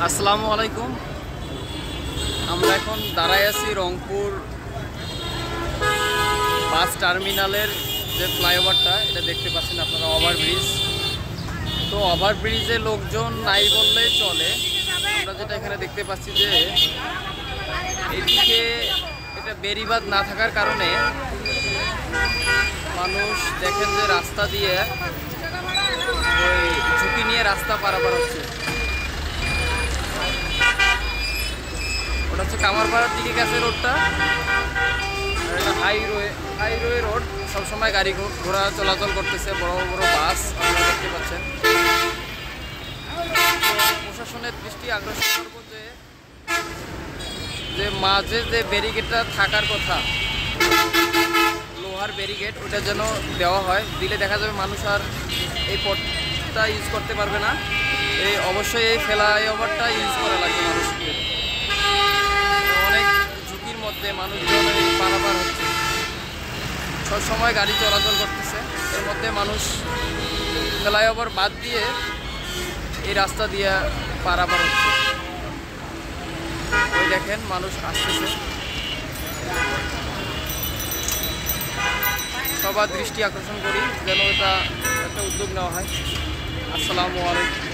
আসসালামু আলাইকুম। আমরা এখন দাঁড়ায় আছি রংপুর বাস টার্মিনালের যে ফ্লাইওভারটা, এটা দেখতে পাচ্ছেন আপনারা, ওভারব্রিজ। তো ওভারব্রিজে লোকজন নাই বললেই চলে। আমরা যেটা এখানে দেখতে পাচ্ছি যে এদিকে এটা বেড়িবাঁধ না থাকার কারণে মানুষ দেখেন যে রাস্তা দিয়ে ওই ঝুঁকি নিয়ে রাস্তা পারাপার হচ্ছে। ওটা হচ্ছে কামারপাড়ার দিকে গেছে রোডটা, এটা হাইওয়ে রোড। সবসময় গাড়ি ঘোড়া চলাচল করতেছে, বড় বড় বাস আপনারা দেখতে পাচ্ছেন। প্রশাসনের দৃষ্টি আকর্ষণ করবো যে মাঝে যে ব্যারিকেডটা থাকার কথা, লোহার ব্যারিকেড, ওটা যেন দেওয়া হয়। দিলে দেখা যাবে মানুষ আর এই পথটা ইউজ করতে পারবে না। অবশ্যই এই ফ্লাইওভারটা ইউজ করা লাগবে মানুষকে। অনেক ঝুঁকির মধ্যে মানুষজন পারাপার হচ্ছে, সব সময় গাড়ি চলাচল করতেছে। এর মধ্যে মানুষ ফ্লাইওভার বাদ দিয়ে এই রাস্তা দিয়ে পারাপার হচ্ছে। ওই দেখেন মানুষ আসতেছে। সবার দৃষ্টি আকর্ষণ করি যেন এটা একটা উদ্যোগ নেওয়া হয়। আসসালামু আলাইকুম।